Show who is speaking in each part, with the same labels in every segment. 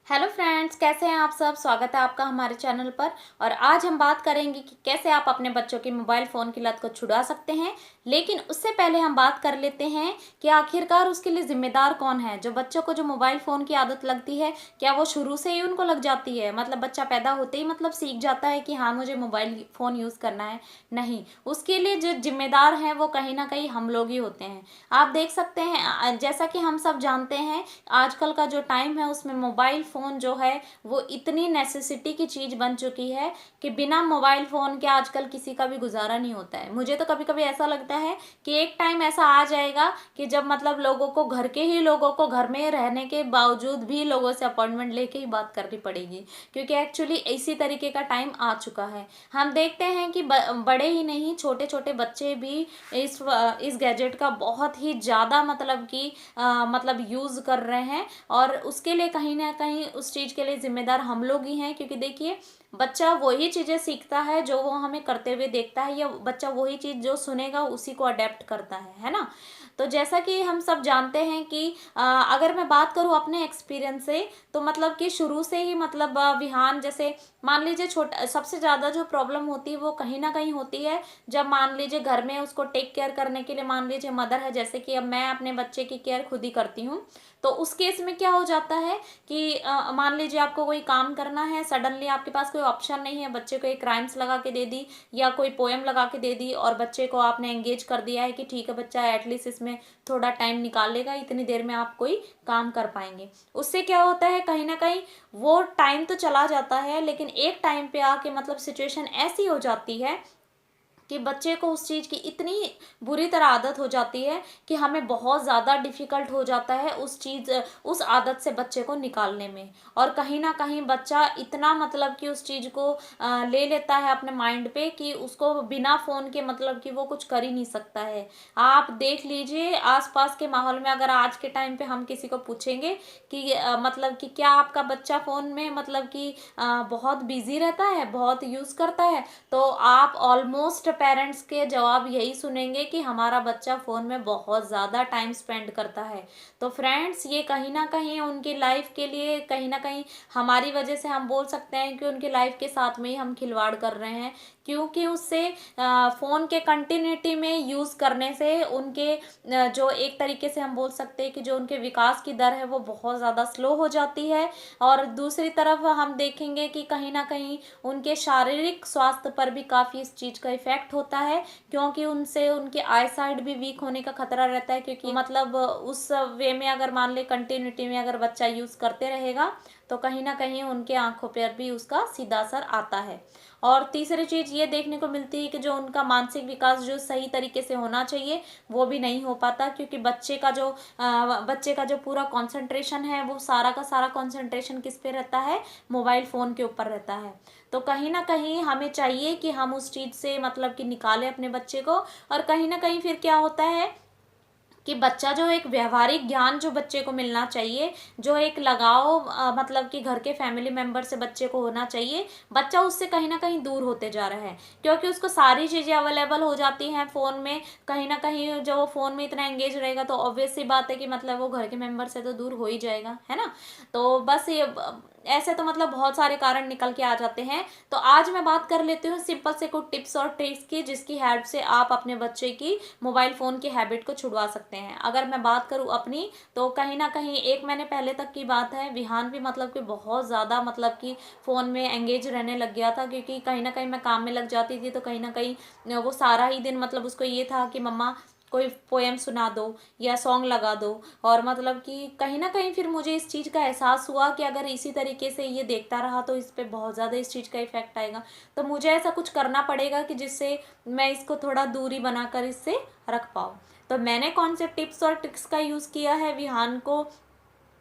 Speaker 1: Hello friends, कैसे हैं आप सब। स्वागत है आपका हमारे चैनल पर। और आज हम बात करेंगे कि कैसे आप अपने बच्चों की मोबाइल फ़ोन की लत को छुड़ा सकते हैं। लेकिन उससे पहले हम बात कर लेते हैं कि आखिरकार उसके लिए ज़िम्मेदार कौन है। जो बच्चों को जो मोबाइल फ़ोन की आदत लगती है, क्या वो शुरू से ही उनको लग जाती है? मतलब बच्चा पैदा होते ही मतलब सीख जाता है कि हाँ, मुझे मोबाइल फ़ोन यूज़ करना है? नहीं, उसके लिए जो ज़िम्मेदार हैं वो कहीं ना कहीं हम लोग ही होते हैं। आप देख सकते हैं, जैसा कि हम सब जानते हैं, आजकल का जो टाइम है उसमें मोबाइल फ़ोन जो है वो इतनी नेसेसिटी की चीज़ बन चुकी है कि बिना मोबाइल फ़ोन के आजकल किसी का भी गुजारा नहीं होता है। मुझे तो कभी कभी ऐसा लगता है कि एक टाइम ऐसा आ जाएगा कि जब मतलब लोगों को, घर के ही लोगों को, घर में रहने के बावजूद भी लोगों से अपॉइंटमेंट लेके ही बात करनी पड़ेगी, क्योंकि एक्चुअली इसी तरीके का टाइम आ चुका है। हम देखते हैं कि बड़े ही नहीं, छोटे छोटे बच्चे भी इस गैजेट का बहुत ही ज़्यादा मतलब कि मतलब यूज़ कर रहे हैं। और उसके लिए कहीं ना कहीं उस चीज़ के लिए जिम्मेदार हम लोग ही हैं, क्योंकि देखिए, बच्चा वही चीज़ें सीखता है जो वो हमें करते हुए देखता है, या बच्चा वही चीज़ जो सुनेगा उसी को अडेप्ट करता है ना। तो जैसा कि हम सब जानते हैं कि अगर मैं बात करूँ अपने एक्सपीरियंस से, तो मतलब कि शुरू से ही मतलब विहान, जैसे मान लीजिए, छोटा सबसे ज़्यादा जो प्रॉब्लम होती है वो कहीं ना कहीं होती है जब मान लीजिए घर में उसको टेक केयर करने के लिए, मान लीजिए मदर है, जैसे कि अब मैं अपने बच्चे की केयर खुद ही करती हूँ। तो उस केस में क्या हो जाता है कि मान लीजिए आपको कोई काम करना है, सडनली आपके पास कोई ऑप्शन नहीं है, बच्चे को एक राइम्स लगा के दे दी या कोई पोएम लगा के दे दी और बच्चे को आपने एंगेज कर दिया है कि ठीक है, बच्चा एटलीस्ट इसमें थोड़ा टाइम निकाल लेगा, इतनी देर में आप कोई काम कर पाएंगे। उससे क्या होता है, कहीं ना कहीं वो टाइम तो चला जाता है, लेकिन एक टाइम पे आके मतलब सिचुएशन ऐसी हो जाती है कि बच्चे को उस चीज़ की इतनी बुरी तरह आदत हो जाती है कि हमें बहुत ज़्यादा डिफ़िकल्ट हो जाता है उस आदत से बच्चे को निकालने में। और कहीं न कहीं बच्चा इतना मतलब कि उस चीज़ को ले लेता है अपने माइंड पे कि उसको बिना फ़ोन के मतलब कि वो कुछ कर ही नहीं सकता है। आप देख लीजिए आस-पास के माहौल में, अगर आज के टाइम पे हम किसी को पूछेंगे कि मतलब कि क्या आपका बच्चा फ़ोन में मतलब कि बहुत बिज़ी रहता है, बहुत यूज़ करता है? तो आप ऑलमोस्ट पेरेंट्स के जवाब यही सुनेंगे कि हमारा बच्चा फ़ोन में बहुत ज़्यादा टाइम स्पेंड करता है। तो फ्रेंड्स, ये कहीं ना कहीं उनकी लाइफ के लिए, कहीं ना कहीं हमारी वजह से हम बोल सकते हैं कि उनकी लाइफ के साथ में ही हम खिलवाड़ कर रहे हैं, क्योंकि उससे फ़ोन के कंटिन्यूटी में यूज़ करने से उनके जो एक तरीके से हम बोल सकते हैं कि जो उनके विकास की दर है वो बहुत ज़्यादा स्लो हो जाती है। और दूसरी तरफ हम देखेंगे कि कहीं ना कहीं उनके शारीरिक स्वास्थ्य पर भी काफ़ी इस चीज़ का इफ़ेक्ट होता है, क्योंकि उनसे उनके आई साइड भी वीक होने का खतरा रहता है, क्योंकि मतलब उस वे में अगर मान ले कंटिन्यूटी में अगर बच्चा यूज़ करते रहेगा तो कहीं ना कहीं उनके आंखों पर भी उसका सीधा असर आता है। और तीसरी चीज़ ये देखने को मिलती है कि जो उनका मानसिक विकास जो सही तरीके से होना चाहिए वो भी नहीं हो पाता, क्योंकि बच्चे का जो पूरा कंसंट्रेशन है वो सारा का सारा कंसंट्रेशन किस पे रहता है, मोबाइल फ़ोन के ऊपर रहता है। तो कहीं ना कहीं हमें चाहिए कि हम उस चीज़ से मतलब कि निकालें अपने बच्चे को। और कहीं ना कहीं फिर क्या होता है कि बच्चा जो एक व्यवहारिक ज्ञान जो बच्चे को मिलना चाहिए, जो एक लगाव मतलब कि घर के फैमिली मेंबर से बच्चे को होना चाहिए, बच्चा उससे कहीं ना कहीं दूर होते जा रहा है, क्योंकि उसको सारी चीज़ें अवेलेबल हो जाती हैं फ़ोन में। कहीं ना कहीं जब वो फ़ोन में इतना एंगेज रहेगा तो ऑब्वियस सी बात है कि मतलब वो घर के मेंबर से तो दूर हो ही जाएगा, है ना। तो बस ये ऐसे तो मतलब बहुत सारे कारण निकल के आ जाते हैं। तो आज मैं बात कर लेती हूँ सिंपल से कुछ टिप्स और ट्रिक्स की, जिसकी हेल्प से आप अपने बच्चे की मोबाइल फ़ोन की हैबिट को छुड़वा सकते हैं। अगर मैं बात करूँ अपनी, तो कहीं ना कहीं एक महीने पहले तक की बात है, विहान भी मतलब कि बहुत ज़्यादा मतलब कि फ़ोन में एंगेज रहने लग गया था, क्योंकि कहीं ना कहीं मैं काम में लग जाती थी तो कहीं ना कहीं वो सारा ही दिन मतलब उसको ये था कि मम्मा कोई पोएम सुना दो या सॉन्ग लगा दो। और मतलब कि कहीं ना कहीं फिर मुझे इस चीज़ का एहसास हुआ कि अगर इसी तरीके से ये देखता रहा तो इस पे बहुत ज़्यादा इस चीज़ का इफेक्ट आएगा। तो मुझे ऐसा कुछ करना पड़ेगा कि जिससे मैं इसको थोड़ा दूरी बनाकर इससे रख पाऊँ। तो मैंने कौन से टिप्स और ट्रिक्स का यूज़ किया है विहान को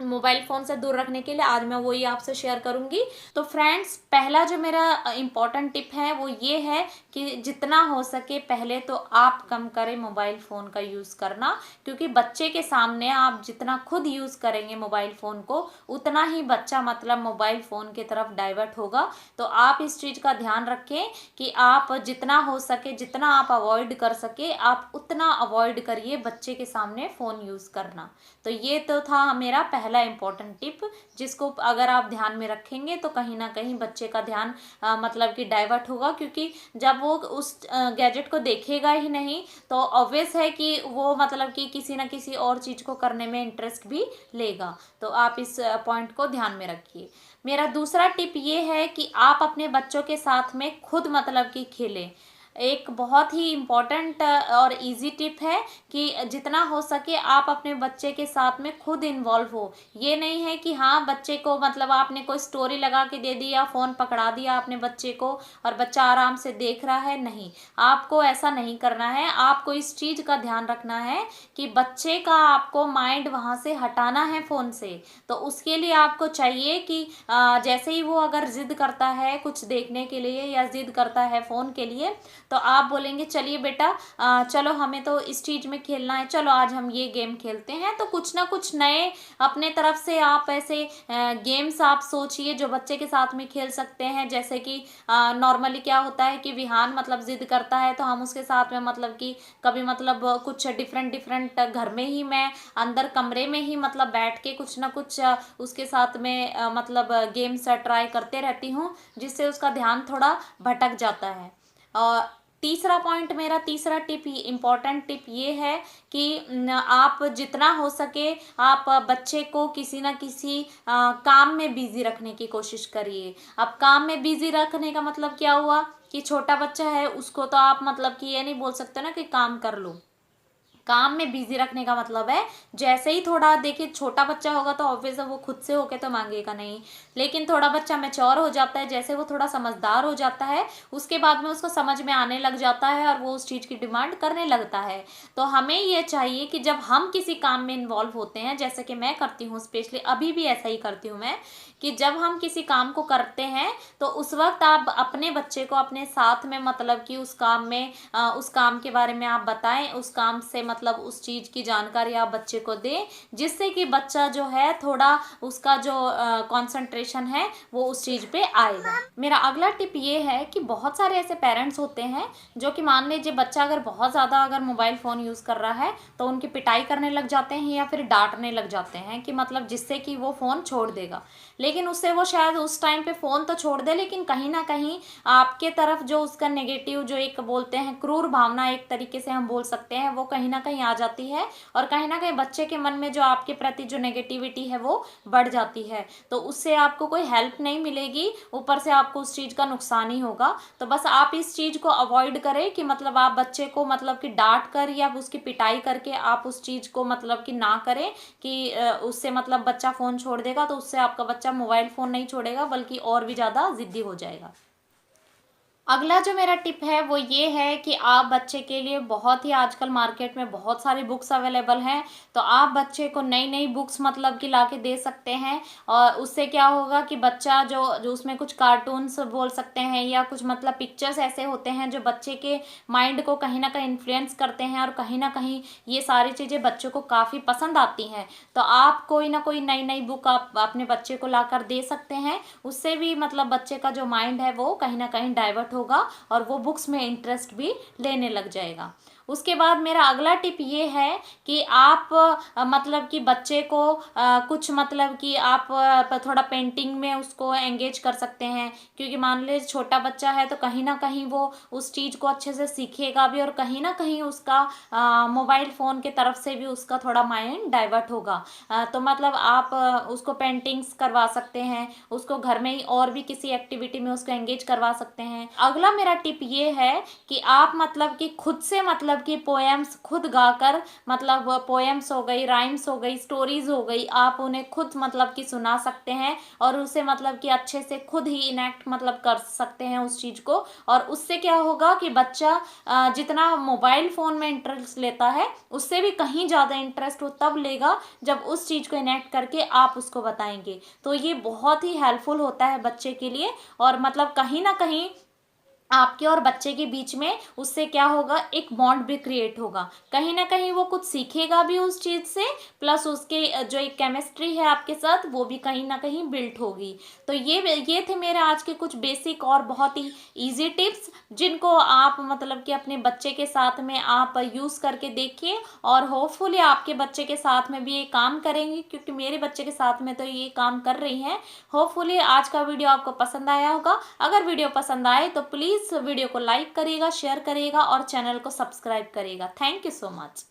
Speaker 1: मोबाइल फ़ोन से दूर रखने के लिए, आज मैं वही आपसे शेयर करूंगी। तो फ्रेंड्स, पहला जो मेरा इम्पोर्टेंट टिप है वो ये है कि जितना हो सके पहले तो आप कम करें मोबाइल फ़ोन का यूज़ करना, क्योंकि बच्चे के सामने आप जितना खुद यूज़ करेंगे मोबाइल फ़ोन को, उतना ही बच्चा मतलब मोबाइल फ़ोन की तरफ डाइवर्ट होगा। तो आप इस चीज़ का ध्यान रखें कि आप जितना हो सके, जितना आप अवॉइड कर सके, आप उतना अवॉइड करिए बच्चे के सामने फ़ोन यूज़ करना। तो ये तो था मेरा पहला पहला इम्पोर्टेंट टिप, जिसको अगर आप ध्यान में रखेंगे तो कहीं ना कहीं बच्चे का ध्यान मतलब कि डाइवर्ट होगा, क्योंकि जब वो उस गैजेट को देखेगा ही नहीं तो ऑब्वियस है कि वो मतलब कि किसी न किसी और चीज़ को करने में इंटरेस्ट भी लेगा। तो आप इस पॉइंट को ध्यान में रखिए। मेरा दूसरा टिप ये है कि आप अपने बच्चों के साथ में खुद मतलब कि खेलें। एक बहुत ही इम्पॉर्टेंट और इजी टिप है कि जितना हो सके आप अपने बच्चे के साथ में खुद इन्वॉल्व हो। ये नहीं है कि हाँ बच्चे को मतलब आपने कोई स्टोरी लगा के दे दिया, फ़ोन पकड़ा दिया अपने बच्चे को और बच्चा आराम से देख रहा है, नहीं, आपको ऐसा नहीं करना है। आपको इस चीज़ का ध्यान रखना है कि बच्चे का आपको माइंड वहाँ से हटाना है फ़ोन से। तो उसके लिए आपको चाहिए कि जैसे ही वो अगर ज़िद करता है कुछ देखने के लिए या ज़िद करता है फ़ोन के लिए, तो आप बोलेंगे चलिए बेटा चलो हमें तो इस चीज़ में खेलना है, चलो आज हम ये गेम खेलते हैं। तो कुछ ना कुछ नए अपने तरफ से आप ऐसे गेम्स आप सोचिए जो बच्चे के साथ में खेल सकते हैं। जैसे कि नॉर्मली क्या होता है कि विहान मतलब जिद करता है तो हम उसके साथ में मतलब कि कभी मतलब कुछ डिफरेंट डिफरेंट घर में ही मैं अंदर कमरे में ही मतलब बैठ के कुछ ना कुछ उसके साथ में मतलब गेम्स ट्राई करते रहती हूँ, जिससे उसका ध्यान थोड़ा भटक जाता है। और तीसरा पॉइंट, मेरा तीसरा टिप, इम्पॉर्टेंट टिप ये है कि आप जितना हो सके आप बच्चे को किसी ना किसी काम में बिजी रखने की कोशिश करिए। अब काम में बिजी रखने का मतलब क्या हुआ कि छोटा बच्चा है उसको तो आप मतलब कि ये नहीं बोल सकते ना कि काम कर लो। काम में बिजी रखने का मतलब है जैसे ही थोड़ा देखिए छोटा बच्चा होगा तो ऑब्वियस है वो खुद से होके तो मांगेगा नहीं, लेकिन थोड़ा बच्चा मैच्योर हो जाता है, जैसे वो थोड़ा समझदार हो जाता है उसके बाद में उसको समझ में आने लग जाता है और वो उस चीज़ की डिमांड करने लगता है। तो हमें ये चाहिए कि जब हम किसी काम में इन्वॉल्व होते हैं, जैसे कि मैं करती हूँ, स्पेशली अभी भी ऐसा ही करती हूँ मैं, कि जब हम किसी काम को करते हैं तो उस वक्त आप अपने बच्चे को अपने साथ में मतलब कि उस काम में उस काम के बारे में आप बताएं, उस काम से मतलब उस चीज़ की जानकारी आप बच्चे को दें, जिससे कि बच्चा जो है थोड़ा उसका जो कंसंट्रेशन है वो उस चीज़ पे आएगा। मेरा अगला टिप ये है कि बहुत सारे ऐसे पेरेंट्स होते हैं जो कि मान लीजिए बच्चा अगर बहुत ज़्यादा अगर मोबाइल फ़ोन यूज़ कर रहा है तो उनकी पिटाई करने लग जाते हैं या फिर डांटने लग जाते हैं कि मतलब जिससे कि वो फ़ोन छोड़ देगा। लेकिन उससे वो शायद उस टाइम पे फ़ोन तो छोड़ दे, लेकिन कहीं ना कहीं आपके तरफ जो उसका नेगेटिव जो एक बोलते हैं क्रूर भावना, एक तरीके से हम बोल सकते हैं, वो कहीं ना कहीं आ जाती है और कहीं ना कहीं बच्चे के मन में जो आपके प्रति जो नेगेटिविटी है वो बढ़ जाती है। तो उससे आपको कोई हेल्प नहीं मिलेगी, ऊपर से आपको उस चीज़ का नुकसान ही होगा। तो बस आप इस चीज़ को अवॉइड करें कि मतलब आप बच्चे को मतलब कि डांट कर या उसकी पिटाई करके आप उस चीज़ को मतलब कि ना करें कि उससे मतलब बच्चा फ़ोन छोड़ देगा, तो उससे आपका बच्चा मोबाइल फ़ोन नहीं छोड़ेगा बल्कि और भी ज़्यादा ज़िद्दी हो जाएगा। अगला जो मेरा टिप है वो ये है कि आप बच्चे के लिए बहुत ही आजकल मार्केट में बहुत सारी बुक्स अवेलेबल हैं, तो आप बच्चे को नई नई बुक्स मतलब कि ला के दे सकते हैं। और उससे क्या होगा कि बच्चा जो जो उसमें कुछ कार्टून्स बोल सकते हैं या कुछ मतलब पिक्चर्स ऐसे होते हैं जो बच्चे के माइंड को कहीं ना कहीं इन्फ्लुएंस करते हैं और कहीं ना कहीं ये सारी चीज़ें बच्चों को काफ़ी पसंद आती हैं। तो आप कोई ना कोई नई नई बुक आप अपने बच्चे को ला कर दे सकते हैं, उससे भी मतलब बच्चे का जो माइंड है वो कहीं ना कहीं डाइवर्ट होगा और वो बुक्स में इंटरेस्ट भी लेने लग जाएगा। उसके बाद मेरा अगला टिप ये है कि आप मतलब कि बच्चे को कुछ मतलब कि आप थोड़ा पेंटिंग में उसको एंगेज कर सकते हैं, क्योंकि मान लीजिए छोटा बच्चा है तो कहीं ना कहीं वो उस चीज़ को अच्छे से सीखेगा भी और कहीं ना कहीं उसका मोबाइल फ़ोन के तरफ से भी उसका थोड़ा माइंड डाइवर्ट होगा। तो मतलब आप उसको पेंटिंग्स करवा सकते हैं, उसको घर में ही और भी किसी एक्टिविटी में उसको एंगेज करवा सकते हैं। अगला मेरा टिप ये है कि आप मतलब कि खुद से मतलब कि पोएम्स खुद गाकर, मतलब पोएम्स हो गई, राइम्स हो गई, स्टोरीज हो गई, आप उन्हें खुद मतलब कि सुना सकते हैं और उसे मतलब कि अच्छे से खुद ही इनेक्ट मतलब कर सकते हैं उस चीज़ को। और उससे क्या होगा कि बच्चा जितना मोबाइल फ़ोन में इंटरेस्ट लेता है उससे भी कहीं ज़्यादा इंटरेस्ट वो तब लेगा जब उस चीज़ को इनेक्ट करके आप उसको बताएंगे। तो ये बहुत ही हेल्पफुल होता है बच्चे के लिए और मतलब कहीं ना कहीं आपके और बच्चे के बीच में उससे क्या होगा, एक बॉन्ड भी क्रिएट होगा। कहीं ना कहीं वो कुछ सीखेगा भी उस चीज़ से, प्लस उसके जो एक केमिस्ट्री है आपके साथ वो भी कहीं ना कहीं बिल्ट होगी। तो ये थे मेरे आज के कुछ बेसिक और बहुत ही इजी टिप्स, जिनको आप मतलब कि अपने बच्चे के साथ में आप यूज़ करके देखिए, और होपफुली आपके बच्चे के साथ में भी ये काम करेंगे, क्योंकि मेरे बच्चे के साथ में तो ये काम कर रही हैं। होपफुली आज का वीडियो आपको पसंद आया होगा। अगर वीडियो पसंद आए तो प्लीज़ वीडियो को लाइक करिएगा, शेयर करिएगा और चैनल को सब्सक्राइब करिएगा। Thank you so much.